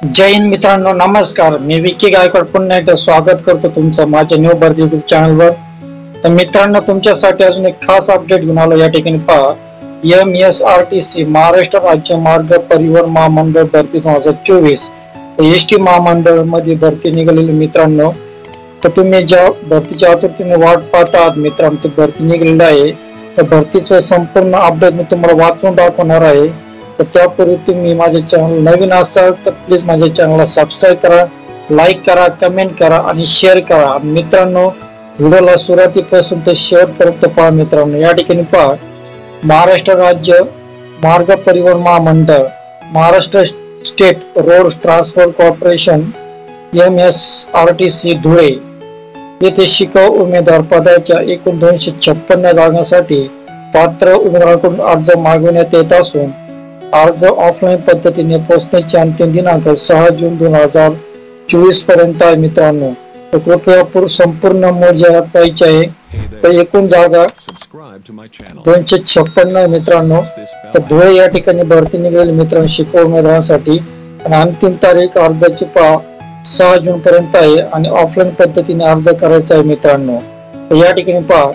जय हिंद मित्रांनो, नमस्कार. मी विकी गायकवाड पुन्हा एकदा स्वागत करतो तुमचं माझ्या न्यू बर्थ युट्यूब चॅनलवर. तर मित्रांनो, तुमच्यासाठी अजून एक खास अपडेट घेऊन आलो. या ठिकाणी पहा, MSRTC महाराष्ट्र राज्य मार्ग परिवहन महामंडळ भरती 2024 एसटी महामंडळ मध्ये भरती निघालेली मित्रांनो. तर तुम्ही ज्या भरतीच्या आतुरतेने वाट पाहता आहात मित्रांनो, ती भरती निघालेली आहे. तर भरतीचं संपूर्ण अपडेट मी तुम्हाला वाचून दाखवणार आहे. तर त्यापूर्वी तुम्ही माझे चॅनल नवीन असाल तर प्लीज माझ्या चॅनलला सबस्क्राईब करा, लाईक करा, कमेंट करा आणि शेअर करा. आणि मित्रांनो, व्हिडिओला सुरुवातीपासून ते शेवटपर्यंत पहा. मित्रांनो, या ठिकाणी पहा, महाराष्ट्र राज्य मार्ग परिवहन महामंडळ, Maharashtra state road transport corporation MSRTC Dhule येथे शिकाऊ उमेदवार पदाच्या एकूण 256 जागांसाठी पात्र उमेदवारांकडून अर्ज मागवण्यात येत असून अर्ज ऑफलाईन पद्धतीने पोहोचण्याची अंतिम दिनांक 6 जून 2024 पर्यंत आहे. मित्रांनो, तर कृपया संपूर्ण मोजणी पाहिजे आहे. तर एकूण जागा 256 आहे मित्रांनो. तर धुळे या ठिकाणी भरती निघालेली मित्रांनो शिकाऊ उमेदवारांसाठी. आणि अंतिम तारीख अर्जाची 6 जून पर्यंत आहे आणि ऑफलाईन पद्धतीने अर्ज करायचा आहे मित्रांनो. तर या ठिकाणी पहा,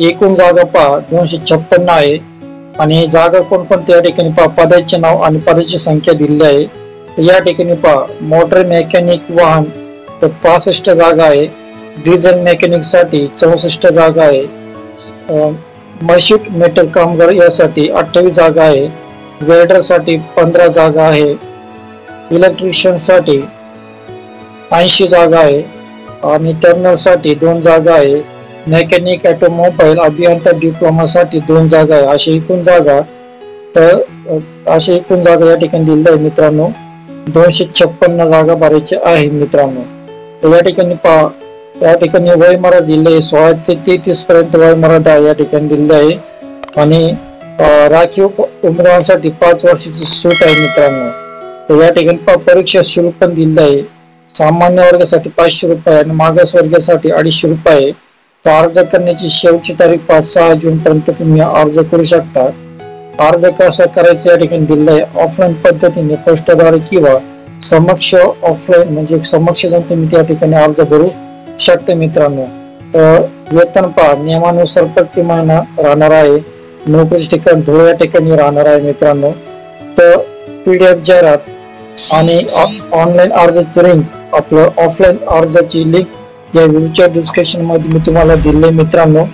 एकूण जागा पहा 256 आहे. आणि जागा कोणकोणत्या या ठिकाणी पहा, पदाचे नाव आणि पदाची संख्या दिलेली आहे. या ठिकाणी पहा, मोटर मेकॅनिक वाहन तर 65 जागा आहे. डिझेल मेकॅनिक साठी 64 जागा आहे. मशीट मेटल कामगार यासाठी 28 जागा आहे. वेल्डर साठी 15 जागा आहे. इलेक्ट्रिशियन साठी 80 जागा आहे. आणि टर्नर साठी 2 जागा आहे. मेकॅनिक ऑटोमोबाईल अभियंता डिप्लोमा साठी 2 जागा आहे. अशी एकूण जागा या ठिकाणी दिलेल्या आहे मित्रांनो. 256 जागा भरायच्या आहे मित्रांनो. तर या ठिकाणी पहा, या ठिकाणी वयमर्यादा दिली आहे 16 ते 33 पर्यंत वयमर्यादा या ठिकाणी दिलेली आहे. आणि राखीव उमेदवारांसाठी 5 वर्षाची सूट आहे मित्रांनो. तर या ठिकाणी पहा, परीक्षा शुल्क पण दिलेलं आहे. सामान्य वर्गासाठी 500 रुपये आणि मागास वर्गासाठी 250 रुपये आहे. तर अर्ज करण्याची शेवटची तारीख 6 जून पर्यंत तुम्ही अर्ज करू शकता. अर्ज कसा करायचा या ठिकाणी दिलेला आहे. ऑफलाईन पद्धतीने पोस्टद्वारे किंवा समक्ष ऑफलाईन म्हणजे समक्ष जाऊन तुम्ही त्या ठिकाणी अर्ज भरू शकता मित्रांनो. वेतन पहा, नियमानुसार प्रति महिना राहणार आहे. नोकरीचे ठिकाण धुळे या ठिकाणी राहणार आहे मित्रांनो. तर PDF जाहिरात आणि ऑनलाईन अर्जाची लिंक, आपलं ऑफलाईन अर्जाची लिंक या व्हिडिओच्या डिस्क्रिप्शन मध्ये मी तुम्हाला दिले मित्रांनो.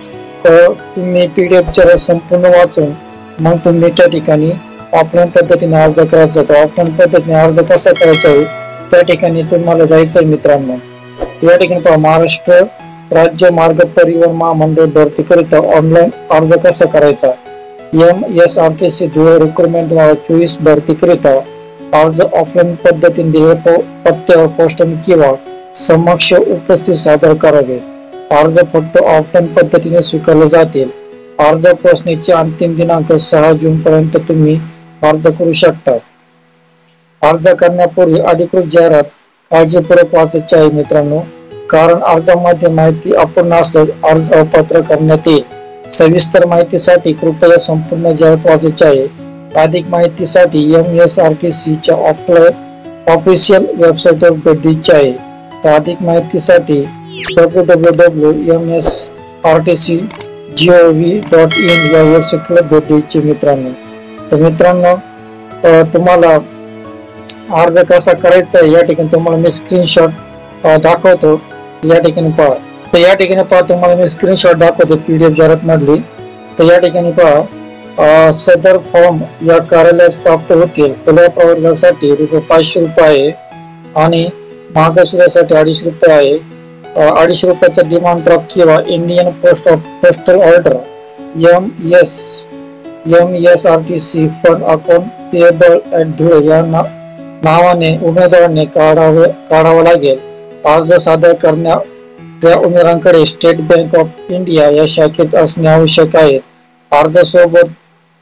तर तुम्ही PDF चा संपूर्ण वाचून मग तुम्ही त्या ठिकाणी ऑफलाईन पद्धतीने अर्ज करायचा. तर ऑफलाईन पद्धतीने अर्ज कसा करायचा आहे त्या ठिकाणी तुम्हाला जायचं आहे मित्रांनो. या ठिकाणी पहा, महाराष्ट्र राज्य मार्ग परिवहन महामंडळ भरती करिता ऑनलाईन अर्ज कसा करायचा. MSRTC धुळे रिक्रुटमेंट 2024 भरती करिता अर्ज ऑफलाईन पद्धतीने दिलेल्या पत्त्यावर पोस्टाने किंवा समक्ष उपस्थित सादर करावे. अर्ज फक्त ऑफलाईन पद्धतीने स्वीकारले जातील. अर्ज पोहोचण्याची अंतिम दिनांक 6 जून पर्यंत तुम्ही अर्ज करू शकता. अर्ज करण्यापूर्वी अधिकृत जाहिरात काळजीपूर्वक वाचायची आहे मित्रांनो, कारण अर्जामध्ये माहिती अपूर्ण असल्यास अर्ज अपात्र करण्यात येईल. सविस्तर माहितीसाठी कृपया संपूर्ण जाहिरात वाचायची आहे. अधिक माहितीसाठी MSRTC च्या ऑफिशियल वेबसाईटवर भेट द्यायची आहे. तर अधिक माहितीसाठी www.msrtc.gov.in या वेबसाईटला भेट द्यायची मित्रांनो. तर मित्रांनो, तुम्हाला अर्ज कसा करायचा आहे या ठिकाणी तुम्हाला मी स्क्रीनशॉट दाखवतो. या ठिकाणी पहा, तर या ठिकाणी पहा तुम्हाला मी स्क्रीनशॉट दाखवतो PDF जाहिरात मधली. तर या ठिकाणी पहा, सदर फॉर्म या कार्यालयास प्राप्त होतील. खुल्या प्रवर्गासाठी ₹500 आहे आणि मागासवर्गासाठी 250 रुपये आहे. 250 रुपयाचा डिमांड ड्राफ्ट किंवा Indian postal order MSRTC fund account payable at Dhule या नावाने उमेदवाराने काढावा लागेल. अर्ज सादर करण्या त्या उमेदवारांकडे स्टेट बँक ऑफ इंडिया या शाखेत असणे आवश्यक आहे. अर्जासोबत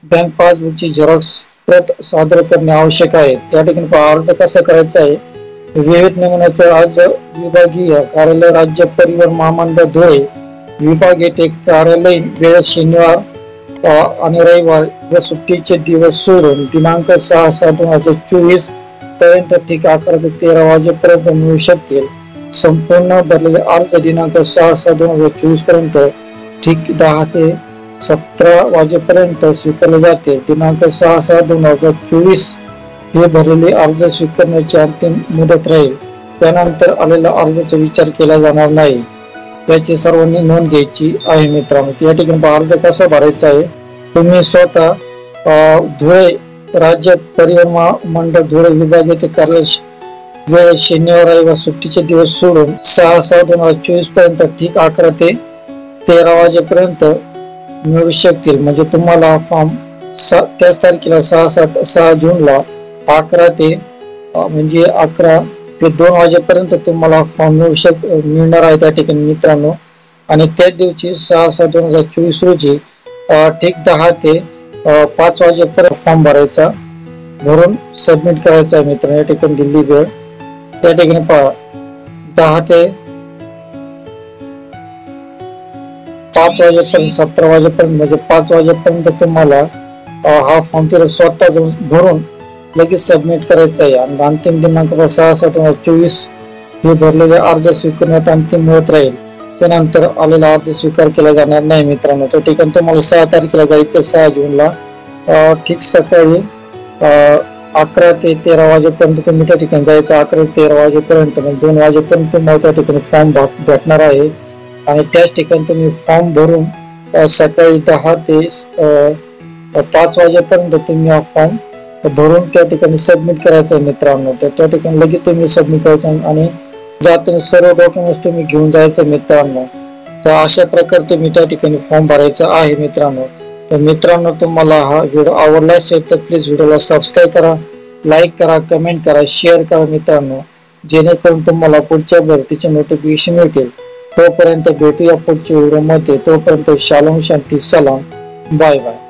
बँक पासबुकची झेरॉक्स प्रत सादर करणे आवश्यक आहे. त्या ठिकाणी अर्ज कसा करायचा आहे. विविध नमुन्याचे अर्ज विभागीय कार्यालय राज्य परिवहन महामंडळ धुळे विभाग येथे कार्यालयीन वेळ शनिवार आणि रविवार व सुट्टीचे दिवस सोडून दिनांक 6/7/2024 पर्यंत ठीक 11 ते 13 वाजेपर्यंत मिळू शकतील. संपूर्ण भरलेले अर्ज दिनांक 6/6/2024 पर्यंत ठीक 10 ते 17 वाजेपर्यंत स्वीकारले जाते. दिनांक 6/6/2024 हे भरलेले अर्ज स्वीकारण्याची अंतिम मुदत राहील. त्यानंतर आलेल्या अर्जाचा विचार केला जाणार नाही, याची सर्वांनी नोंद घ्यायची आहे मित्रांनो. या ठिकाणी अर्ज कसा भरायचा आहे, तुम्ही स्वतः धुळे राज्य परिवहन महामंडळ धुळे विभाग येथे कार्यालय वेळ शनिवार रविवार सुट्टीचे दिवस सोडून 6/6/2024 पर्यंत ठीक 11 ते 13 वाजेपर्यंत मिळू शकतील. म्हणजे तुम्हाला हा फॉर्म त्याच तारखेला 6 जूनला 11 ते म्हणजे 11 ते 2 वाजेपर्यंत तुम्हाला फॉर्म मिळणार आहे त्या ठिकाणी मित्रांनो. आणि त्याच दिवशी 6/6/2024 रोजी ठीक 10 ते 5 वाजेपर्यंत फॉर्म भरून सबमिट करायचा आहे मित्रांनो. या ठिकाणी दिल्ली वेळ त्या ठिकाणी 10 ते 5 वाजेपर्यंत 17 वाजेपर्यंत म्हणजे 5 वाजेपर्यंत तुम्हाला हा फॉर्म तिला स्वतः जाऊन भरून लगेच सबमिट करायचा आहे. आणि अंतिम दिनांक 6/6/2024 हे भरलेले अर्ज स्वीकारण्यात अंतिम मुदत राहील. त्यानंतर आलेला अर्ज स्वीकार केला जाणार नाही मित्रांनो. त्या ठिकाणी तुम्हाला 6 तारखेला जायचं 6 जूनला ठीक सकाळी 11 ते 13 वाजेपर्यंत तुम्ही त्या ठिकाणी जायचं. 11 ते 13 वाजेपर्यंत म्हणजे 2 वाजेपर्यंत तुम्हाला त्या ठिकाणी फॉर्म भेटणार आहे. आणि त्याच ठिकाणी तुम्ही फॉर्म भरून सकाळी 10 ते 5 वाजेपर्यंत तुम्ही हा फॉर्म भरून त्या ठिकाणी सबमिट करायचं आहे मित्रांनो. त्या ठिकाणी लगेच तुम्ही सबमिट करायचं आणि जाताना सर्व डॉक्युमेंट्स तुम्ही घेऊन जायचं मित्रांनो. तर अशा प्रकारे तुम्ही त्या ठिकाणी फॉर्म भरायचा आहे मित्रांनो. तर मित्रांनो, तुम्हाला हा व्हिडिओ आवडला असेल तर प्लीज व्हिडिओला सबस्क्राईब करा, लाईक करा, कमेंट करा, शेअर करा मित्रांनो, जेणेकरून तुम्हाला पुढच्या भरतीचे नोटिफिकेशन मिळतील. तोपर्यंत भेटूया पुढच्या व्हिडिओ मध्ये. तोपर्यंत शालोम, शांती, सलाम, बाय बाय.